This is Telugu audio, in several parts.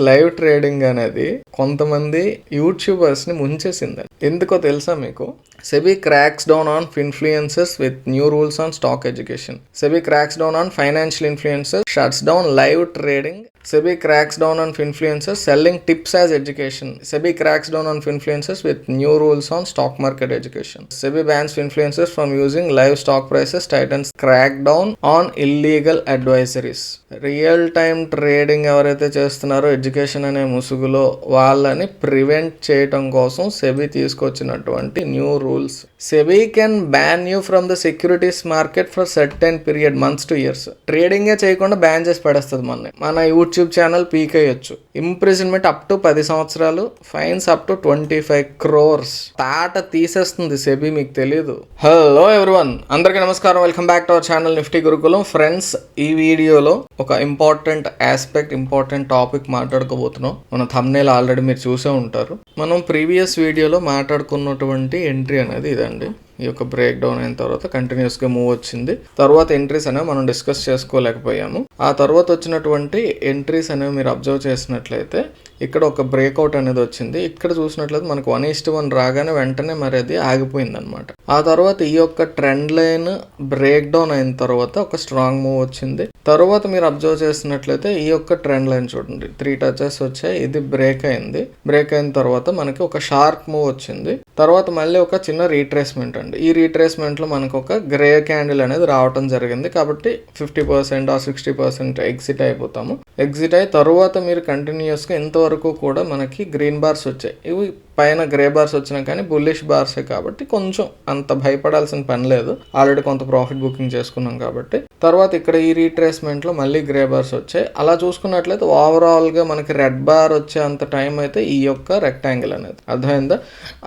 లైవ్ ట్రేడింగ్ అనేది కొంతమంది యూట్యూబర్స్ ని ముంచేసిందండి. ఎందుకో తెలుసా మీకు? SEBI cracks down on influencers with new rules on stock education. SEBI cracks down on financial influencers, shuts down live trading. SEBI cracks down on influencers selling tips as education. SEBI cracks down on influencers with new rules on stock market education. SEBI bans influencers from using live stock prices, tightens crackdown on illegal advisories. Real time trading ఎవరైతే చేస్తున్నారో ఎడ్యుకేషన్ అనే ముసుగులో వాళ్ళని ప్రివెంట్ చేయటం కోసం సెబీ తీసుకొచ్చినటువంటి new rules. SEBI can ban you from the securities market for certain period, months to years. ట్రేడింగే చేయకుండా బ్యాన్ చేసి పడేస్తుంది మన యూట్యూబ్ ఛానల్ పీక్ అయ్యొచ్చు. ఇంప్రిజన్మెంట్ అప్ టు 10 సంవత్సరాలు, ఫైన్స్ అప్ టు 25 crores. తాట తీసేస్తుంది సెబీ, మీకు తెలియదు. హలో ఎవ్రీవన్, అందరికీ నమస్కారం. Welcome back to our channel Nifty Gurukulam. Friends, ఈ వీడియోలో ఒక ఇంపార్టెంట్ ఆస్పెక్ట్, ఇంపార్టెంట్ టాపిక్ మాట్లాడుకోబోతున్నాం. మన థంబ్నెయిల్ ఆల్రెడీ మీరు చూసే ఉంటారు. మనం ప్రీవియస్ వీడియోలో మాట్లాడుకున్నటువంటి ఎంట్రీ అనేది ఇదండి. ఈ యొక్క బ్రేక్ డౌన్ అయిన తర్వాత కంటిన్యూస్గా మూవ్ వచ్చింది. తర్వాత ఎంట్రీస్ అనేవి మనం డిస్కస్ చేసుకోలేకపోయాము. ఆ తర్వాత వచ్చినటువంటి ఎంట్రీస్ అనేవి మీరు అబ్జర్వ్ చేసినట్లయితే ఇక్కడ ఒక బ్రేక్అవుట్ అనేది వచ్చింది. ఇక్కడ చూసినట్లయితే మనకు 1:1 రాగానే వెంటనే మరి అది ఆగిపోయింది అనమాట. ఆ తర్వాత ఈ యొక్క ట్రెండ్ లైన్ బ్రేక్ డౌన్ అయిన తర్వాత ఒక స్ట్రాంగ్ మూవ్ వచ్చింది. తర్వాత మీరు అబ్జర్వ్ చేసినట్లయితే ఈ యొక్క ట్రెండ్ లైన్ చూడండి, 3 touches వచ్చాయి. ఇది బ్రేక్ అయింది. బ్రేక్ అయిన తర్వాత మనకి ఒక షార్ప్ మూవ్ వచ్చింది. తర్వాత మళ్ళీ ఒక చిన్న రీట్రేస్మెంట్ అండి. ఈ రీట్రేస్మెంట్లో మనకు ఒక గ్రే క్యాండిల్ అనేది రావటం జరిగింది. కాబట్టి 50% ఆర్ 60% ఎగ్జిట్ అయిపోతాము. ఎగ్జిట్ అయి తర్వాత మీరు కంటిన్యూస్గా ఇంతవరకు కూడా మనకి గ్రీన్ బార్స్ వచ్చాయి. ఇవి పైన గ్రే బార్స్ వచ్చినా కానీ బుల్లిష్ బార్సే కాబట్టి కొంచెం అంత భయపడాల్సిన పని లేదు. ఆల్రెడీ కొంత ప్రాఫిట్ బుకింగ్ చేసుకున్నాం కాబట్టి. తర్వాత ఇక్కడ ఈ రీట్రేస్మెంట్లో మళ్ళీ గ్రే బార్స్ వచ్చాయి. అలా చూసుకున్నట్లయితే ఓవరాల్గా మనకి రెడ్ బార్ వచ్చే అంత టైం అయితే ఈ యొక్క రెక్టాంగిల్ అనేది, అర్థమైందా?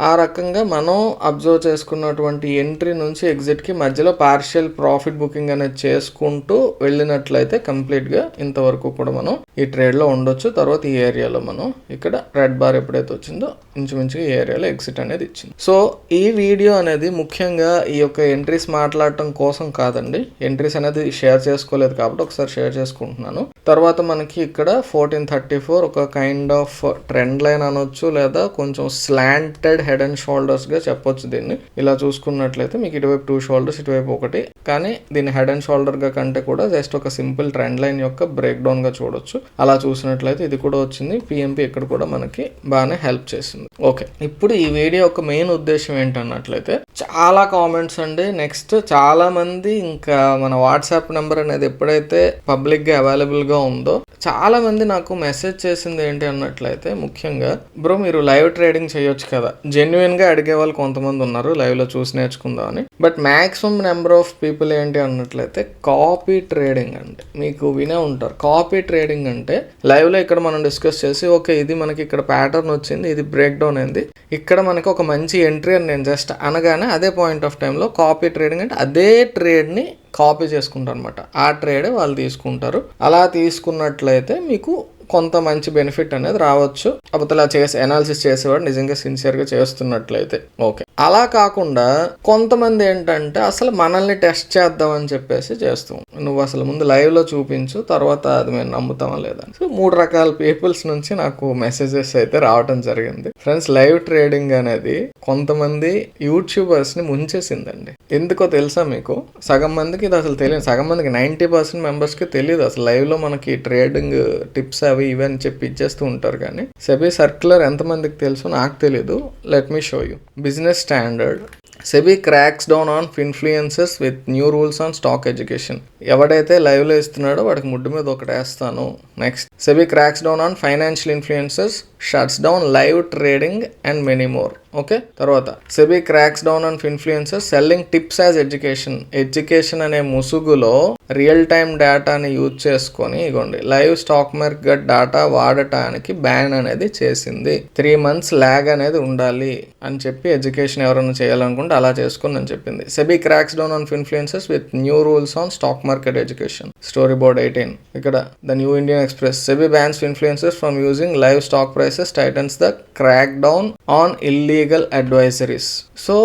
ఆ రకంగా మనం అబ్జర్వ్ చేసుకున్నటువంటి ఎంట్రీ నుంచి ఎగ్జిట్కి మధ్యలో పార్షియల్ ప్రాఫిట్ బుకింగ్ అనేది చేసుకుంటూ వెళ్ళినట్లయితే కంప్లీట్గా ఇంతవరకు కూడా మనం ఈ ట్రేడ్లో ఉండొచ్చు. తర్వాత ఈ ఏరియాలో మనం ఇక్కడ రెడ్ బార్ ఎప్పుడైతే వచ్చిందో ఇంచుమించుగా ఈ ఏరియాలో ఎగ్జిట్ అనేది ఇచ్చింది. సో ఈ వీడియో అనేది ముఖ్యంగా ఈ యొక్క ఎంట్రీస్ మాట్లాడటం కోసం కాదండి. ఎంట్రీస్ అనేది షేర్ చేసుకోలేదు కాబట్టి ఒకసారి షేర్ చేసుకుంటున్నాను. తర్వాత మనకి ఇక్కడ 1434 ఒక కైండ్ ఆఫ్ ట్రెండ్ లైన్ అనొచ్చు, లేదా కొంచెం స్లాంటెడ్ హెడ్ అండ్ షోల్డర్స్ గా చెప్పొచ్చు దీన్ని. ఇలా చూసుకున్నట్లయితే మీకు ఇటువైపు 2 shoulders, ఇటువైపు ఒకటి, కానీ దీన్ని హెడ్ అండ్ షోల్డర్ గా కంటే కూడా జస్ట్ ఒక సింపుల్ ట్రెండ్ లైన్ యొక్క బ్రేక్ డౌన్ గా చూడొచ్చు. అలా చూసినట్లయితే ఇది కూడా వచ్చింది. పిఎంపి ఇక్కడ కూడా మనకి బాగానే హెల్ప్ చేసింది. ఓకే, ఇప్పుడు ఈ వీడియో యొక్క మెయిన్ ఉద్దేశం ఏంటన్నట్లయితే చాలా కామెంట్స్ అండి. నెక్స్ట్ చాలా మంది ఇంకా మన వాట్సాప్ నెంబర్ అనేది ఎప్పుడైతే పబ్లిక్ గా అవైలబుల్ గా ఉందో చాలా మంది నాకు మెసేజ్ చేసింది ఏంటి అన్నట్లయితే, ముఖ్యంగా బ్రో మీరు లైవ్ ట్రేడింగ్ చేయొచ్చు కదా. జెన్యున్ గా అడిగే వాళ్ళు కొంతమంది ఉన్నారు, లైవ్ లో చూసి నేర్చుకుందామని. But maximum number of people ఏంటి అన్నట్లయితే కాపీ ట్రేడింగ్ అండి. మీకు వినే ఉంటారు. కాపీ ట్రేడింగ్ అంటే లైవ్ లో ఇక్కడ మనం డిస్కస్ చేసి ఓకే ఇది మనకి ఇక్కడ ప్యాటర్న్ వచ్చింది, ఇది బ్రేక్ డౌన్ అయింది, ఇక్కడ మనకి ఒక మంచి ఎంట్రీ అని నేను జస్ట్ అనగానే అదే పాయింట్ ఆఫ్ టైంలో కాపీ ట్రేడింగ్ అంటే అదే ట్రేడ్ని కాపీ చేసుకుంటారు అనమాట. ఆ ట్రేడే వాళ్ళు తీసుకుంటారు. అలా తీసుకున్నట్లయితే మీకు కొంత మంచి బెనిఫిట్ అనేది రావచ్చు. కాకపోతే అలా అనాలిసిస్ చేసేవాడు నిజంగా సిన్సియర్గా చేస్తున్నట్లయితే ఓకే. అలా కాకుండా కొంతమంది ఏంటంటే అసలు మనల్ని టెస్ట్ చేద్దామని చెప్పేసి చేస్తాం. నువ్వు అసలు ముందు లైవ్లో చూపించు, తర్వాత అది మేము నమ్ముతామా లేదా. సో 3 రకాల పీపుల్స్ నుంచి నాకు మెసేజెస్ అయితే రావటం జరిగింది. ఫ్రెండ్స్, లైవ్ ట్రేడింగ్ అనేది కొంతమంది యూట్యూబర్స్ని ముంచేసిందండి. ఎందుకో తెలుసా మీకు? సగం మందికి ఇది అసలు తెలియదు. సగం మందికి 90% మెంబర్స్కి తెలియదు అసలు లైవ్లో మనకి ట్రేడింగ్ టిప్స్ అవి ఇవని చెప్పి ఇచ్చేస్తూ ఉంటారు. కానీ సెబీ సర్క్యులర్ ఎంతమందికి తెలుసు నాకు తెలీదు. Let me show you. Business standard SEBI cracks down on influencers with new rules on stock education. ఎవడైతే లైవ్లో ఇస్తున్నాడో వాడికి ముడ్డు మీద ఒకటి వేస్తాను. Next, SEBI cracks down on financial influencers, shuts down live trading and many more. Okay. తర్వాత SEBI cracks down on influencers selling tips as education. Education అనే ముసుగులో రియల్ టైమ్ డేటాని యూజ్ చేసుకొని ఇగోండి లైవ్ స్టాక్ మార్కెట్ డేటా వాడటానికి బ్యాన్ అనేది చేసింది. 3 months ల్యాగ్ అనేది ఉండాలి అని చెప్పి ఎడ్యుకేషన్ ఎవరైనా చేయాలనుకుంటే అలా చేసుకుని అని చెప్పింది. SEBI cracks down on influencers with new rules on stock market education. Story board 18. ఇక్కడ The New Indian Express. SEBI bans influencers from using live stock prices, tightens the crackdown on illegal advisories. So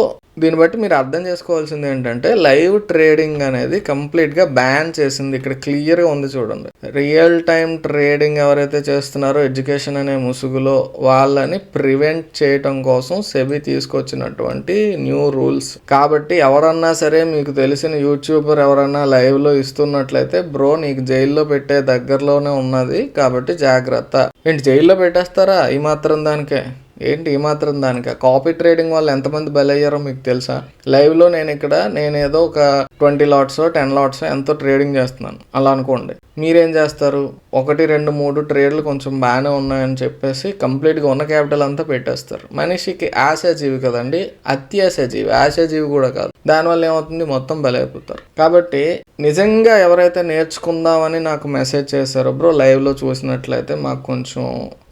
దీన్ని బట్టి మీరు అర్థం చేసుకోవాల్సింది ఏంటంటే లైవ్ ట్రేడింగ్ అనేది కంప్లీట్గా బ్యాన్ చేసింది. ఇక్కడ క్లియర్గా ఉంది చూడండి. రియల్ టైం ట్రేడింగ్ ఎవరైతే చేస్తున్నారో ఎడ్యుకేషన్ అనే ముసుగులో వాళ్ళని ప్రివెంట్ చేయటం కోసం సెబీ తీసుకొచ్చినటువంటి న్యూ రూల్స్. కాబట్టి ఎవరన్నా సరే మీకు తెలిసిన యూట్యూబర్ ఎవరన్నా లైవ్లో ఇస్తున్నట్లయితే బ్రో నీకు జైల్లో పెట్టే దగ్గరలోనే ఉన్నది కాబట్టి జాగ్రత్త. ఏంటి జైల్లో పెట్టేస్తారా ఈ మాత్రం దానికే? ఏంటి ఈ మాత్రం దానిక? కాపీ ట్రేడింగ్ వాళ్ళు ఎంతమంది బలయ్యారో మీకు తెలుసా? లైవ్లో నేనేదో ఒక 20 లాట్స్ 10 లాట్స్ ఎంతో ట్రేడింగ్ చేస్తున్నాను అలా అనుకోండి. మీరేం చేస్తారు? 1 2 3 ట్రేడ్లు కొంచెం బాగానే ఉన్నాయని చెప్పేసి కంప్లీట్గా ఉన్న క్యాపిటల్ అంతా పెట్టేస్తారు. మనిషికి ఆశాజీవి కదండి, అత్యాశాజీవి, ఆశాజీవి కూడా కాదు. దానివల్ల ఏమవుతుంది? మొత్తం బలైపోతారు. కాబట్టి నిజంగా ఎవరైతే నేర్చుకుందామని నాకు మెసేజ్ చేశారో బ్రో లైవ్లో చూసినట్లయితే మాకు కొంచెం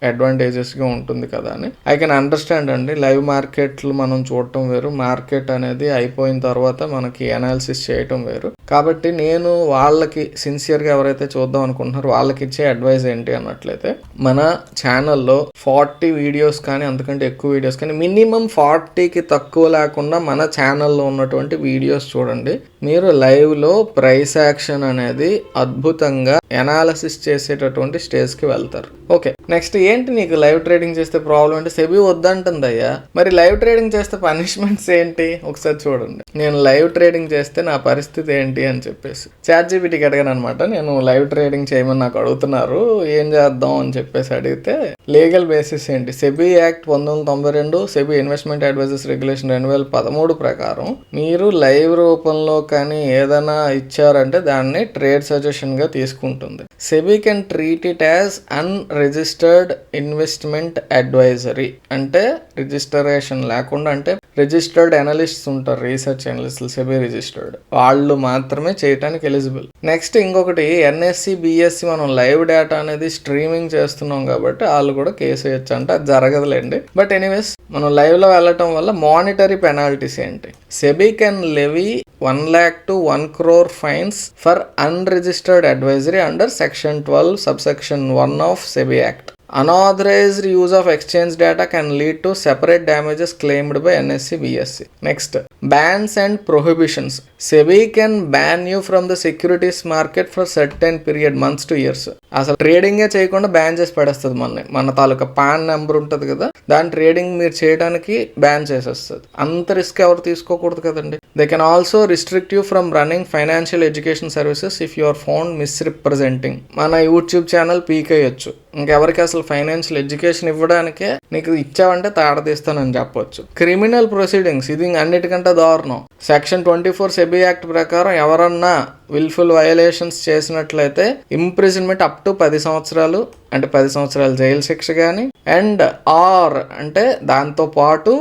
అడ్వాంటేజెస్గా ఉంటుంది కదా అని, ఐ కెన్ అండర్స్టాండ్ అండి. లైవ్ మార్కెట్లు మనం చూడటం వేరు, మార్కెట్ అనేది అయిపోయిన తర్వాత మనకి అనాలిసిస్ చేయటం వేరు. కాబట్టి నేను వాళ్ళకి సిన్సియర్గా ఎవరైతే చూద్దాం అనుకుంటున్నారో వాళ్ళకి ఇచ్చే అడ్వైస్ ఏంటి అన్నట్లయితే, మన ఛానల్లో 40 వీడియోస్ కానీ అంతకంటే ఎక్కువ వీడియోస్ కానీ మినిమం 40కి తక్కువ లేకుండా మన ఛానల్లో ఉన్నటువంటి వీడియోస్ చూడండి. మీరు లైవ్లో ప్రైస్ యాక్షన్ అనేది అద్భుతంగా అనాలిసిస్ చేసేటటువంటి స్టేజ్కి వెళ్తారు. ఓకే, నెక్స్ట్ ఏంటి నీకు లైవ్ ట్రేడింగ్ చేస్తే ప్రాబ్లం అంటే సెబీ వద్దంటుంది అయ్యా. మరి లైవ్ ట్రేడింగ్ చేస్తే పనిష్మెంట్స్ ఏంటి ఒకసారి చూడండి. నేను లైవ్ ట్రేడింగ్ చేస్తే నా పరిస్థితి ఏంటి అని చెప్పేసి చాట్‌జీపీటీకి అడిగాను అనమాట. నేను లైవ్ ట్రేడింగ్ చేయమని నాకు అడుగుతున్నారు, ఏం చేద్దాం అని చెప్పేసి అడిగితే లీగల్ బేసిస్ ఏంటి? SEBI act 1992, SEBI investment advisers regulation 2013 ప్రకారం మీరు లైవ్ రూపంలో కానీ ఏదైనా ఇచ్చారంటే దాన్ని ట్రేడ్ సజెషన్ గా తీసుకుంటుంది. SEBI can treat it as unregistered investment advisory. అంటే రిజిస్టరేషన్ లేకుండా, అంటే రిజిస్టర్డ్ అనలిస్ట్స్ ఉంటారు, రీసెర్చ్ అనలిస్టులు, సెబీ రిజిస్టర్డ్ వాళ్ళు మాత్రమే చేయడానికి ఎలిజిబుల్. నెక్స్ట్ ఇంకొకటి ఎన్ఎస్సి బిఎస్సి మనం లైవ్ డేటా అనేది స్ట్రీమింగ్ చేస్తున్నాం కాబట్టి వాళ్ళు కూడా కేసు వేయచ్చు. అంటే అది జరగదులేండి. బట్ ఎనీవేస్ మనం లైవ్ లో వెళ్ళటం వల్ల మానిటరీ పెనాల్టీస్ ఏంటి? SEBI can levy 1 lakh to 1 crore fines for unregistered advisory under section 12 subsection 1 of SEBI Act. Unauthorized use of exchange data can lead to separate damages claimed by NSE BSE. Next, bans and prohibitions. SEBI can ban you from the securities market for certain period, months to years. అసలు ట్రేడింగ్ చేయకుండా బ్యాన్ చేసి పడేస్తుంది. మన తాలూకా పాన్ నెంబర్ ఉంటుంది కదా, దాని ట్రేడింగ్ మీరు చేయడానికి బ్యాన్ చేసేస్తుంది. అంత రిస్క్ ఎవరు తీసుకోకూడదు కదండి. They can also restrict you from running financial education services if you are found misrepresenting. మన యూట్యూబ్ ఛానల్ పీక్ అయ్యొచ్చు. ఇంకెవరికి అసలు ఫైనాన్షియల్ ఎడ్యుకేషన్ ఇవ్వడానికే నీకు ఇచ్చావంటే తాడదీస్తానని చెప్పొచ్చు. క్రిమినల్ ప్రొసీడింగ్స్, ఇది అన్నిటికంటే దారుణం. సెక్షన్ 24 సెబీ యాక్ట్ ప్రకారం ఎవరన్నా విల్ఫుల్ వయలేషన్స్ చేసినట్లయితే ఇంప్రిజన్మెంట్ అప్ టు 10 సంవత్సరాలు, అంటే 10 సంవత్సరాలు జైలు శిక్ష కానీ, అండ్ ఆర్ అంటే దాంతో పాటు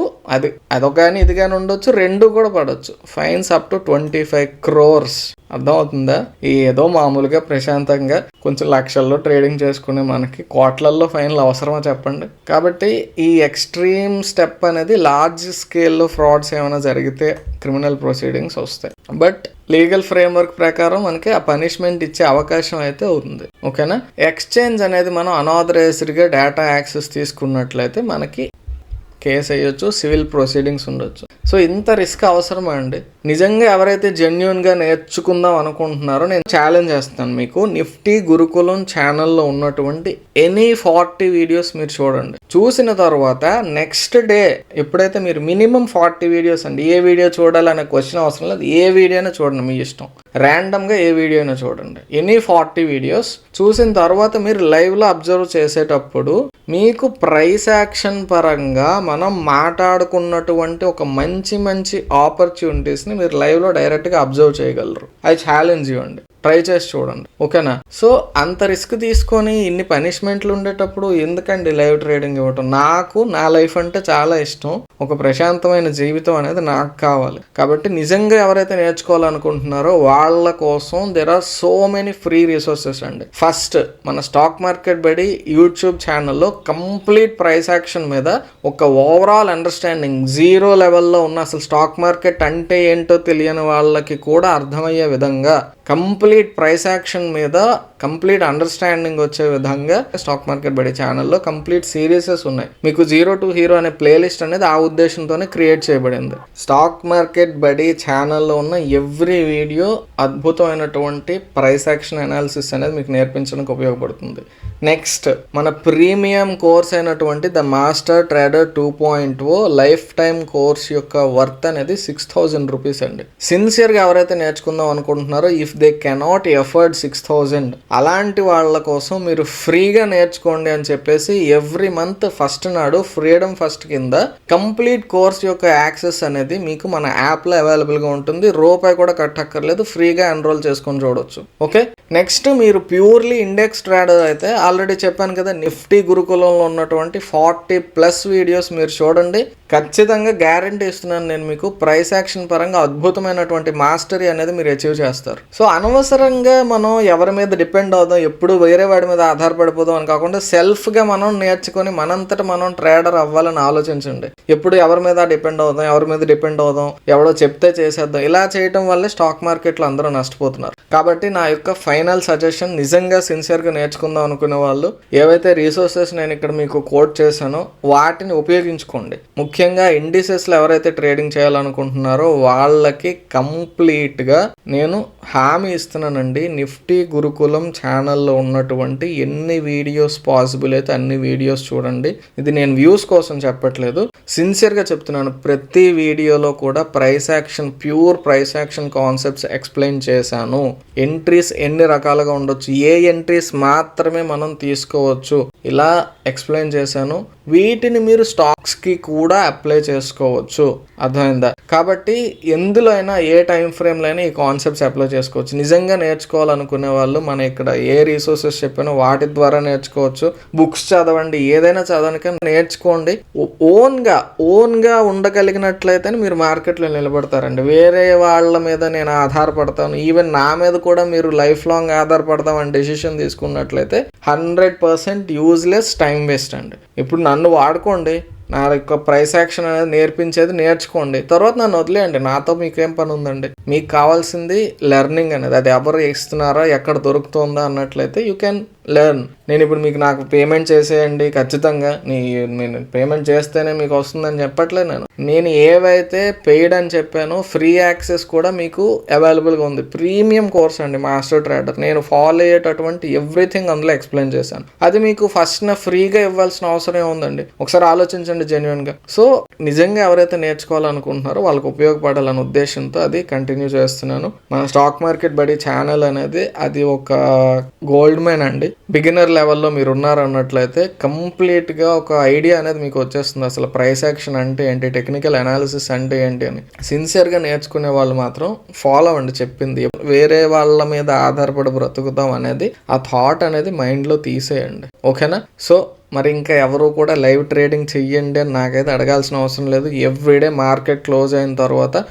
అదొక కానీ ఇది కానీ ఉండొచ్చు, 2 కూడా పడవచ్చు. Fines up to 25 crores. అర్థమవుతుందా? ఏదో మామూలుగా ప్రశాంతంగా కొంచెం లక్షల్లో ట్రేడింగ్ చేసుకునే మనకి కోట్లల్లో ఫైన్లు అవసరమా చెప్పండి? కాబట్టి ఈ ఎక్స్ట్రీమ్ స్టెప్ అనేది లార్జ్ స్కేల్లో ఫ్రాడ్స్ ఏమైనా జరిగితే క్రిమినల్ ప్రొసీడింగ్స్ వస్తాయి. బట్ లీగల్ ఫ్రేమ్వర్క్ ప్రకారం మనకి ఆ పనిష్మెంట్ ఇచ్చే అవకాశం అయితే ఉంది. ఓకేనా? ఎక్స్చేంజ్ అనేది మనం అనాథరైజ్డ్గా డేటా యాక్సెస్ తీసుకున్నట్లయితే మనకి కేసు అయ్యొచ్చు, సివిల్ ప్రొసీడింగ్స్ ఉండొచ్చు. సో ఇంత రిస్క్ అవసరమా అండి? నిజంగా ఎవరైతే జెన్యూన్గా నేర్చుకుందాం అనుకుంటున్నారో నేను ఛాలెంజ్ చేస్తాను మీకు, నిఫ్టీ గురుకులం ఛానల్లో ఉన్నటువంటి ఎనీ 40 వీడియోస్ మీరు చూడండి. చూసిన తర్వాత నెక్స్ట్ డే ఎప్పుడైతే మీరు మినిమం 40 వీడియోస్ అండి, ఏ వీడియో చూడాలనే క్వశ్చన్ అవసరం లేదు, ఏ వీడియో అయినా చూడండి మీ ఇష్టం, ర్యాండమ్గా ఏ వీడియో అయినా చూడండి. ఎనీ 40 వీడియోస్ చూసిన తర్వాత మీరు లైవ్లో అబ్జర్వ్ చేసేటప్పుడు మీకు ప్రైస్ యాక్షన్ పరంగా మనం మాట్లాడుకున్నటువంటి ఒక మంచి ఆపర్చునిటీస్ని మీరు లైవ్లో డైరెక్ట్గా అబ్జర్వ్ చేయగలరు. అది ఛాలెంజ్ ఇవ్వండి, ట్రై చేసి చూడండి. ఓకేనా? సో అంత రిస్క్ తీసుకొని ఇన్ని పనిష్మెంట్లు ఉండేటప్పుడు ఎందుకండి లైవ్ ట్రేడింగ్ ఇవ్వటం? నాకు నా లైఫ్ అంటే చాలా ఇష్టం, ఒక ప్రశాంతమైన జీవితం అనేది నాకు కావాలి. కాబట్టి నిజంగా ఎవరైతే నేర్చుకోవాలనుకుంటున్నారో వాళ్ళ కోసం there are so many free resources అండి. ఫస్ట్ మన స్టాక్ మార్కెట్ బడి యూట్యూబ్ ఛానల్లో కంప్లీట్ ప్రైస్ యాక్షన్ మీద ఒక ఓవరాల్ అండర్స్టాండింగ్, 0 లెవెల్లో ఉన్న అసలు స్టాక్ మార్కెట్ అంటే ఏంటో తెలియని వాళ్ళకి కూడా అర్థమయ్యే విధంగా కంప్లీట్ ప్రైస్ యాక్షన్ మీద కంప్లీట్ అండర్స్టాండింగ్ వచ్చే విధంగా స్టాక్ మార్కెట్ బడి ఛానల్లో కంప్లీట్ సిరీసెస్ ఉన్నాయి. మీకు 0 to హీరో అనే ప్లేలిస్ట్ అనేది ఆ ఉద్దేశంతోనే క్రియేట్ చేయబడింది. స్టాక్ మార్కెట్ బడి ఛానల్లో ఉన్న ఎవ్రీ వీడియో అద్భుతమైనటువంటి ప్రైస్ యాక్షన్ అనాలిసిస్ అనేది మీకు నేర్పించడానికి ఉపయోగపడుతుంది. నెక్స్ట్ మన ప్రీమియం కోర్స్ అయినటువంటి the master trader 2.0 life time course యొక్క వర్త్ అనేది 6,000 రూపీస్ అండి. సిన్సియర్గా ఎవరైతే నేర్చుకుందాం అనుకుంటున్నారో ఇఫ్ దే కెనాట్ ఎఫర్డ్ 6,000 అలాంటి వాళ్ళ కోసం మీరు ఫ్రీగా నేర్చుకోండి అని చెప్పేసి ఎవ్రీ మంత్ ఫస్ట్ నాడు ఫ్రీడమ్ ఫస్ట్ కింద కంప్లీట్ కోర్స్ యొక్క యాక్సెస్ అనేది మీకు మన యాప్లో అవైలబుల్గా ఉంటుంది. రూపాయి కూడా కట్టక్కర్లేదు, ఫ్రీగా ఎన్రోల్ చేసుకొని చూడవచ్చు. ఓకే, నెక్స్ట్ మీరు ప్యూర్లీ ఇండెక్స్ ట్రేడర్ అయితే ఆల్రెడీ చెప్పాను కదా, నిఫ్టీ గురుకులంలో ఉన్నటువంటి 40+ వీడియోస్ మీరు చూడండి. ఖచ్చితంగా గ్యారంటీ ఇస్తున్నాను నేను మీకు, ప్రైస్ యాక్షన్ పరంగా అద్భుతమైనటువంటి మాస్టరీ అనేది మీరు అచీవ్ చేస్తారు. సో అనవసరంగా మనం ఎవరి మీద డిపెండ్ అవుదాం, ఎప్పుడు వేరే వాడి మీద ఆధారపడిపోదాం అని కాకుండా సెల్ఫ్గా మనం నేర్చుకొని మనంతట మనం ట్రేడర్ అవ్వాలని ఆలోచించండి. ఎప్పుడు ఎవరి మీద డిపెండ్ అవుదాం, ఎవడో చెప్తే చేసేద్దాం, ఇలా చేయటం వల్లే స్టాక్ మార్కెట్లో అందరూ నష్టపోతున్నారు. కాబట్టి నా యొక్క ఫైనల్ సజెషన్, నిజంగా సిన్సియర్గా నేర్చుకుందాం అనుకునే వాళ్ళు ఏవైతే రీసోర్సెస్ నేను ఇక్కడ మీకు కోట్ చేశానో వాటిని ఉపయోగించుకోండి. ముఖ్యంగా ఇండిసెస్లో ఎవరైతే ట్రేడింగ్ చేయాలనుకుంటున్నారో వాళ్ళకి కంప్లీట్గా నేను హామీ ఇస్తున్నానండి. నిఫ్టీ గురుకులం ఛానల్లో ఉన్నటువంటి ఎన్ని వీడియోస్ పాసిబుల్ అయితే అన్ని వీడియోస్ చూడండి. ఇది నేను వ్యూస్ కోసం చెప్పట్లేదు, సిన్సియర్గా చెప్తున్నాను. ప్రతి వీడియోలో కూడా pure price action concepts explain చేశాను. ఎంట్రీస్ ఎన్ని రకాలుగా ఉండొచ్చు, ఏ ఎంట్రీస్ మాత్రమే మనం తీసుకోవచ్చు, ఇలా ఎక్స్ప్లెయిన్ చేశాను. వీటిని మీరు స్టాక్స్కి కూడా అప్లై చేసుకోవచ్చు, అర్థమైందా? కాబట్టి ఎందులో అయినా ఏ టైం ఫ్రేమ్లో అయినా ఈ కాన్సెప్ట్స్ అప్లై చేసుకోవచ్చు. నిజంగా నేర్చుకోవాలనుకునే వాళ్ళు మన ఇక్కడ ఏ రీసోర్సెస్ చెప్పానో వాటి ద్వారా నేర్చుకోవచ్చు. బుక్స్ చదవండి, ఏదైనా చదవడానికి నేర్చుకోండి. ఓన్గా ఉండగలిగినట్లయితే మీరు మార్కెట్లో నిలబడతారండి. వేరే వాళ్ళ మీద నేను ఆధారపడతాను, ఈవెన్ నా మీద కూడా మీరు లైఫ్ లాంగ్ ఆధారపడతామని డెసిషన్ తీసుకున్నట్లయితే 100% యూజ్లెస్, టైం వేస్ట్ అండి. ఇప్పుడు నన్ను వాడుకోండి, నా యొక్క ప్రైస్ యాక్షన్ అనేది నేర్చుకోండి, తర్వాత నన్ను వదిలేయండి. నాతో మీకేం పని ఉందండి? మీకు కావాల్సింది లెర్నింగ్ అనేది, అది ఎవరు ఇస్తున్నారా, ఎక్కడ దొరుకుతుందా అన్నట్లయితే యూ కెన్ లెర్న్. నేను ఇప్పుడు నాకు పేమెంట్ చేసేయండి, ఖచ్చితంగా నేను పేమెంట్ చేస్తేనే మీకు వస్తుందని చెప్పట్లేదు. నేను ఏవైతే పెయిడ్ అని చెప్పానో ఫ్రీ యాక్సెస్ కూడా మీకు అవైలబుల్గా ఉంది. ప్రీమియం కోర్స్ అండి మాస్టర్ ట్రేడర్, నేను ఫాలో అయ్యేటటువంటి ఎవ్రీథింగ్ అందులో ఎక్స్ప్లెయిన్ చేశాను. అది మీకు ఫస్ట్ ఫ్రీగా ఇవ్వాల్సిన అవసరం ఏముందండి? ఒకసారి ఆలోచించండి జెన్యున్గా. సో నిజంగా ఎవరైతే నేర్చుకోవాలనుకుంటున్నారో వాళ్ళకి ఉపయోగపడాలనే ఉద్దేశంతో అది కంటిన్యూ చేస్తున్నాను. మన స్టాక్ మార్కెట్ బడి ఛానల్ అనేది అది ఒక గోల్డ్ మైన్ అండి. బిగినర్ లెవెల్లో మీరు ఉన్నారన్నట్లయితే కంప్లీట్గా ఒక ఐడియా అనేది మీకు వచ్చేస్తుంది. అసలు ప్రైస్ యాక్షన్ అంటే ఏంటి, టెక్నికల్ అనాలిసిస్ అంటే ఏంటి అని. సిన్సియర్గా నేర్చుకునే వాళ్ళు మాత్రం ఫాలో అవ్వండి చెప్పింది. వేరే వాళ్ళ మీద ఆధారపడి బ్రతుకుతాం అనేది ఆ థాట్ అనేది మైండ్లో తీసేయండి, ఓకేనా? సో మరి ఇంకా ఎవరు కూడా లైవ్ ట్రేడింగ్ చెయ్యండి అని నాకైతే అడగాల్సిన అవసరం లేదు. ఎవ్రీడే మార్కెట్ క్లోజ్ అయిన తర్వాత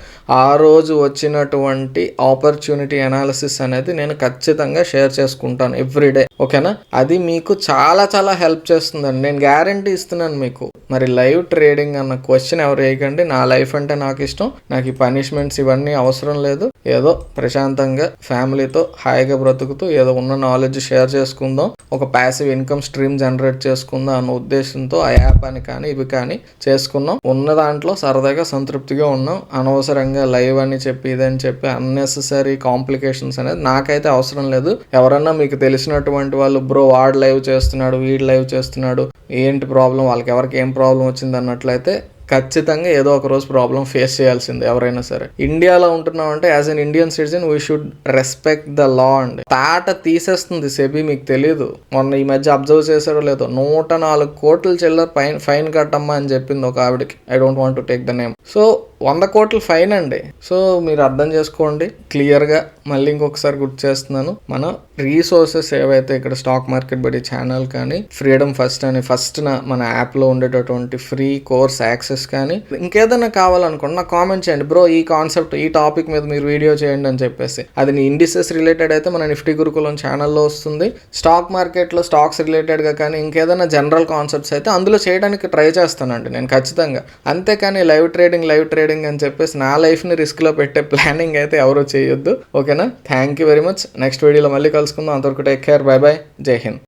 ఆ రోజు వచ్చినటువంటి ఆపర్చునిటీ అనాలిసిస్ అనేది నేను ఖచ్చితంగా షేర్ చేసుకుంటాను ఎవ్రీడే, ఓకేనా? అది మీకు చాలా చాలా హెల్ప్ చేస్తుందండి, నేను గ్యారంటీ ఇస్తున్నాను మీకు. మరి లైవ్ ట్రేడింగ్ అన్న క్వశ్చన్ ఎవరు వేయకండి. నా లైఫ్ అంటే నాకు ఇష్టం, నాకు ఈ పనిష్మెంట్స్ ఇవన్నీ అవసరం లేదు. ఏదో ప్రశాంతంగా ఫ్యామిలీతో హాయిగా బ్రతుకుతూ ఏదో ఉన్న నాలెడ్జ్ షేర్ చేసుకుందాం, ఒక ప్యాసివ్ ఇన్కమ్ స్ట్రీమ్ జనరేట్ చేసుకుందాం అన్న ఉద్దేశంతో ఆ యాప్ అని కానీ ఇవి కానీ చేసుకున్నాం. ఉన్న దాంట్లో సరదాగా సంతృప్తిగా ఉన్నాం. అనవసరంగా లైవ్ అని చెప్పి ఇదని చెప్పి అన్నెసెసరీ కాంప్లికేషన్స్ అనేది నాకైతే అవసరం లేదు. ఎవరన్నా మీకు తెలిసినటువంటి వాళ్ళు బ్రో వాడు లైవ్ చేస్తున్నాడు, వీడు లైవ్ చేస్తున్నాడు, ఏంటి ప్రాబ్లం, వాళ్ళకి ఎవరికి ఏం ప్రాబ్లం వచ్చింది అన్నట్లయితే ఖచ్చితంగా ఏదో ఒక రోజు ప్రాబ్లం ఫేస్ చేయాల్సిందే ఎవరైనా సరే. ఇండియాలో ఉంటున్నాం అంటే as an Indian citizen we should respect the law అండి. తాట తీసేస్తుంది సెబీ, మీకు తెలీదు. మొన్న ఈ మధ్య అబ్జర్వ్ చేశారో లేదో, 104 కోట్ల చిల్లర ఫైన్ కట్టమ్మా అని చెప్పింది ఒక ఆవిడకి. I don't want to take the name. So 100 కోట్ల ఫైన్ అండి. సో మీరు అర్థం చేసుకోండి క్లియర్గా. మళ్ళీ ఇంకొకసారి గుర్తు చేస్తున్నాను, మన రీసోర్సెస్ ఏవైతే ఇక్కడ స్టాక్ మార్కెట్ బడి ఛానల్ కానీ, ఫ్రీడమ్ ఫస్ట్ అని మన యాప్లో ఉండేటటువంటి ఫ్రీ కోర్స్ యాక్సెస్ కానీ, ఇంకేదైనా కావాలనుకోండి నాకు కామెంట్ చేయండి. బ్రో ఈ కాన్సెప్ట్ ఈ టాపిక్ మీద మీరు వీడియో చేయండి అని చెప్పేసి. అది నీ ఇండిసెస్ రిలేటెడ్ అయితే మన నిఫ్టీ గురుకులం ఛానల్లో వస్తుంది. స్టాక్ మార్కెట్లో స్టాక్స్ రిలేటెడ్గా కానీ ఇంకేదైనా జనరల్ కాన్సెప్ట్స్ అయితే అందులో చేయడానికి ట్రై చేస్తానండి నేను ఖచ్చితంగా. అంతేకాని లైవ్ ట్రేడింగ్ ట్రేడింగ్ అని చెప్పేసి నా లైఫ్ని రిస్క్లో పెట్టే ప్లానింగ్ అయితే ఎవరు చేయొద్దు. ఓకేనా? Thank you very much. Next వీడియోలో మళ్ళీ కలుసుకుందాం. అంతవరకు టేక్ కేర్. By by. జై హింద్.